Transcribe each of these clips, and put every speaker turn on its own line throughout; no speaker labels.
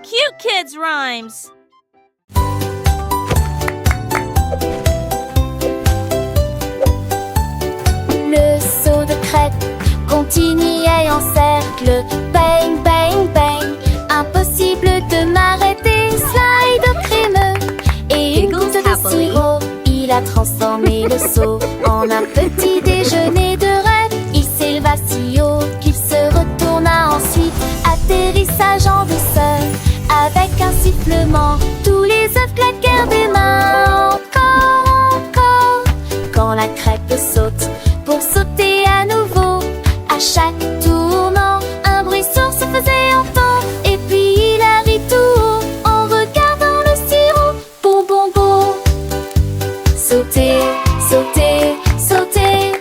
cute kids' rhymes.
Le saut de crêpe continuait en cercle. Bang, bang, bang. Impossible de m'arrêter. Slide crémeux et une goutte de sirop. Il a transformé le seau en un petit déjeuner de rêve. Il s'éleva si haut qu'il se retourna ensuite. Atterrissage en douceur avec un sifflement. Tous les œufs claquèrent des mains. Encore, encore. Quand la crêpe saute pour sauter à nouveau, à chaque tournant, un bruit sourd se faisait entendre. Et puis il a ri tout haut en regardant le sirop. Bon, bon, bon. Sauter, sauter, sauter.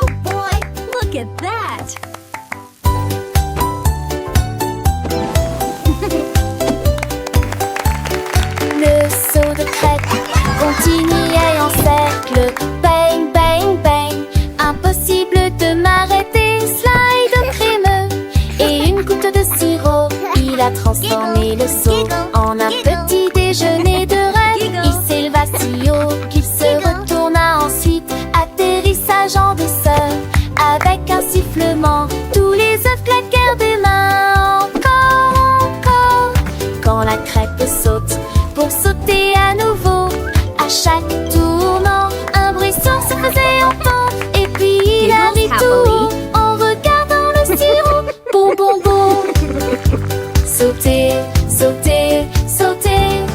Oh boy, look at that!
Le saut de crêpe continuait en cercle. Bang, bang, bang. Impossible de m'arrêter. Slide crémeux et une goutte de sirop. Il a transformé le seau en un petit déjeuner de rêve. Il s'éleva si haut qu'il se retourna ensuite. Atterrissage en douceur avec un sifflement. Tous les œufs claquèrent des mains. Encore, encore. Quand la crêpe saute pour sauter à nouveau, à chaque tournant, un bruit sourd se faisait entendre. Et puis il a ri tout haut en regardant le sirop. Bon, bon, bon. Sauter, sauter, sauter.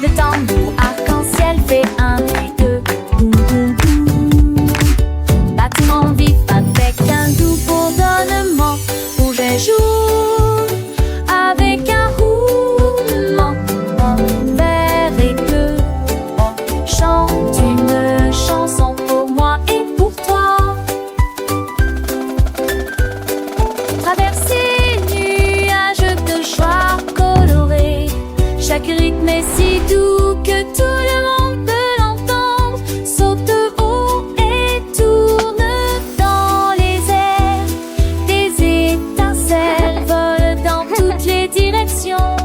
Le tambour arc-en-ciel fait un et deux. Boum, boum, boum. Battement vif avec un doux bourdonnement. Rouge et jaune avec un roulement. Vert et bleu chante une chanson pour moi et pour toi. Traverser nuages de joie colorée. Chaque rythme est si doux que tout le monde peut l'entendre. Saute haut et tourne dans les airs. Des étincelles volent dans toutes les directions.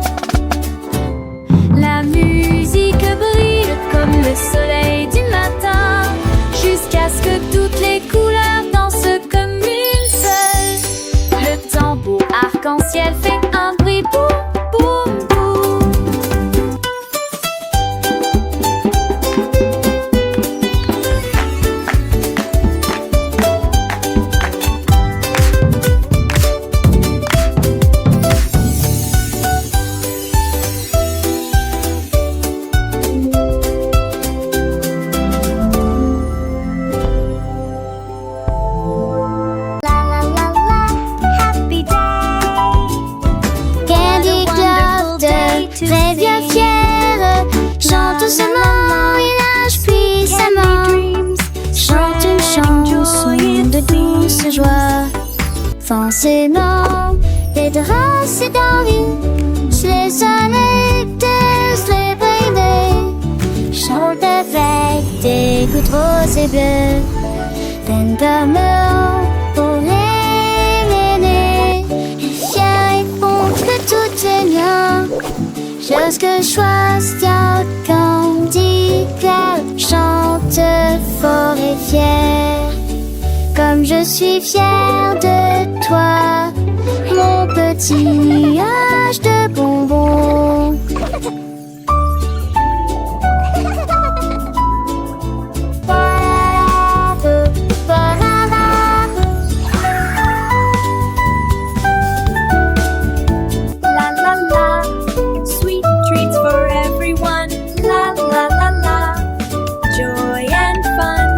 La musique brille comme le soleil du matin, jusqu'à ce que toutes les couleurs dansent comme une seule. Le tambour arc-en-ciel fait un bruit boum, boum, boum. La la la la, happy day. Candy Club très bien fier. Chante doucement et lâche puissamment. Chante une chanson de douce joie. Forcément, les draps et d'envie. Les anecdotes, les baby. Chante avec des gouttes roses et bleues. Peine d'amour pour les nénés. Et fier et bon que tout est bien. Jusque choisis Candy Club. Chante fort et fier. Comme je suis fière de toi, mon petit nuage de bonbons.
La la la, sweet treats for everyone. La la la la, joy and fun.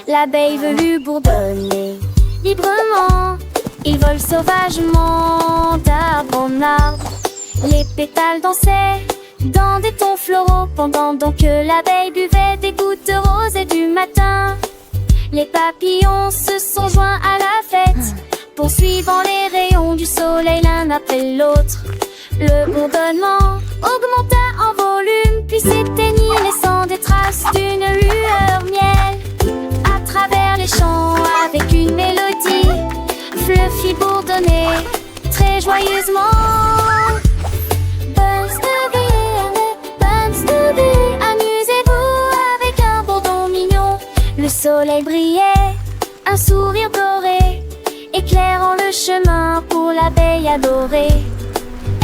L'abeille velue bourdonnait librement. Ils volent sauvagement d'arbre en arbre. Les pétales dansaient dans des tons floraux, pendant donc que l'abeille buvait des gouttes roses et du matin. Les papillons se sont joints à la fête, poursuivant les rayons du soleil l'un après l'autre. Le bourdonnement augmenta en volume, puis s'éteignit, laissant des traces d'une lueur miel. À travers les champs, avec une mélodie, Fluffy bourdonnait très joyeusement. Amusez-vous avec un bourdon mignon. Le soleil brillait, un sourire doré, éclairant le chemin pour l'abeille adorée.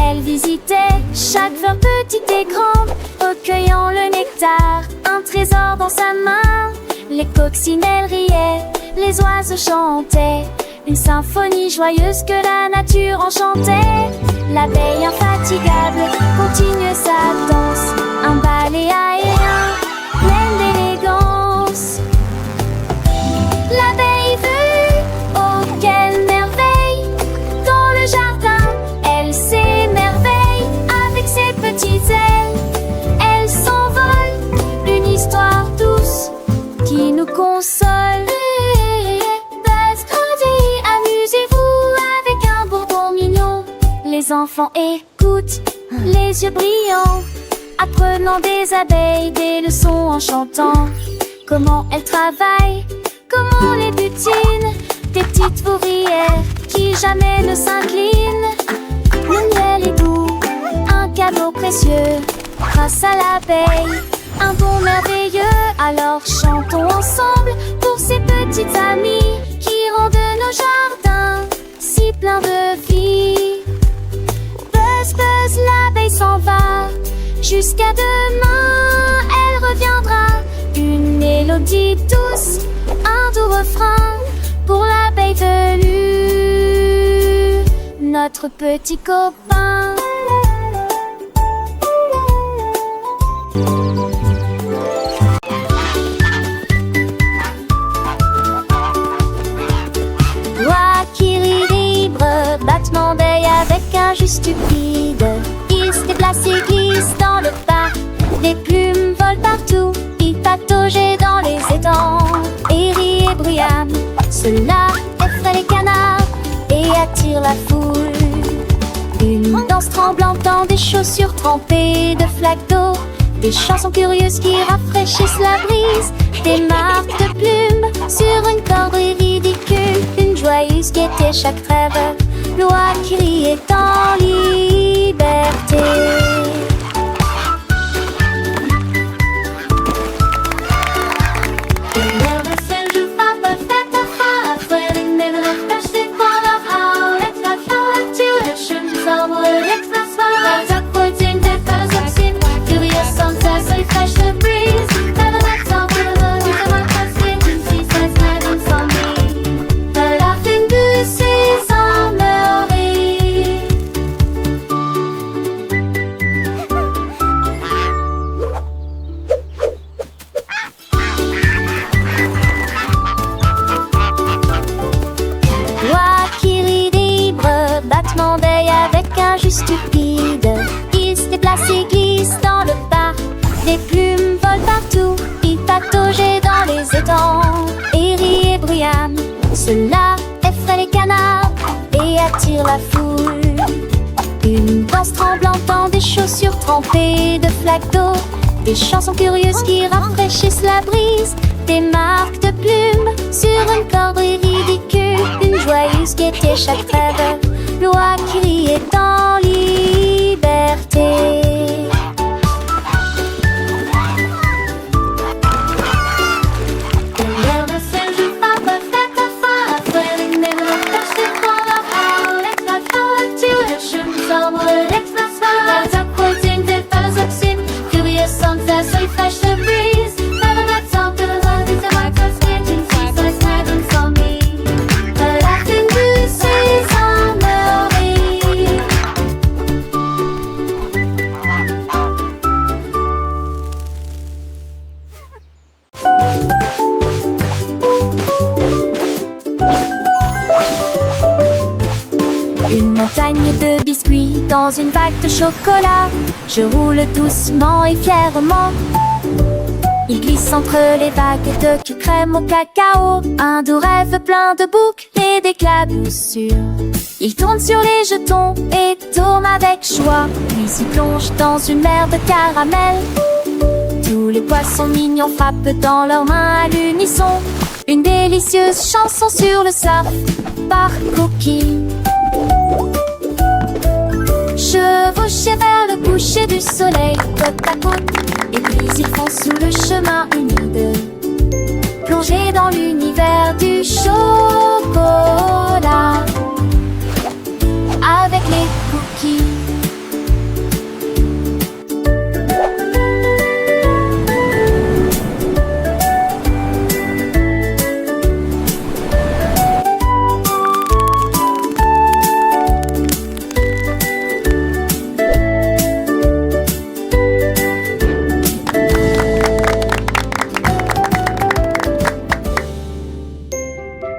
Elle visitait chaque fleur petite et grande, recueillant le nectar, un trésor dans sa main. Les coccinelles riaient, les oiseaux chantaient, une symphonie joyeuse que la nature enchantait. L'abeille infatigable continue sa danse, un ballet aérien plein d'élégance. L'abeille vue, oh quelle merveille! Dans le jardin, elle s'émerveille avec ses petites ailes. Elle s'envole, une histoire douce qui nous console. Amusez-vous avec un bourdon mignon. Les enfants écoutent, les yeux brillants, apprenant des abeilles des leçons en chantant. Comment elles travaillent, comment les butinent, des petites ouvrières qui jamais ne s'inclinent. Le miel est doux, un cadeau précieux, grâce à l'abeille, un don merveilleux. Alors chantons ensemble pour ces petites amies qui rendent nos jardins si pleins de vie. Buzz, buzz, l'abeille s'en va, jusqu'à demain elle reviendra. Une mélodie douce, un doux refrain pour l'abeille velue, notre petit copain. Loi qui rit libre, battement d'œil avec un jeu stupide. Il se déplace et glisse dans le parc, des plumes volent partout. Il pataugeait dans les étangs, et rit et bruyant. Cela effraie les canards et attire la foule. Une danse tremblante dans des chaussures trempées de flaques d'eau, des chansons curieuses qui rafraîchissent la brise, des marques de plumes sur une corde ridicule, une joyeuse gaieté chaque trêve. Loi qui riait en liberté. Stupide, il se déplace et glisse dans le parc, des plumes volent partout. Il pataugeait dans les étangs, et rit et bruyant. Cela effraie les canards et attire la foule. Une danse tremblante dans des chaussures trempées de flaques d'eau, des chansons curieuses qui rafraîchissent la brise, des marques de plumes sur une corde ridicule, une joyeuse gaieté chaque trêve. Loi qui riait en liberté.
Laughing goose is on the
montagne de biscuits dans une vague de chocolat. Je roule doucement et fièrement. Il glisse entre les vagues de crème au cacao. Un doux rêve plein de boucles et d'éclaboussures. Il tourne sur les jetons et tourne avec joie. Puis il plonge dans une mer de caramel. Tous les poissons mignons frappent dans leurs mains à l'unisson. Une délicieuse chanson sur le surf par Cookie. Chevauchés vers le coucher du soleil, côte à côte. Et puis ils font sous le chemin humide, plongés dans l'univers du show.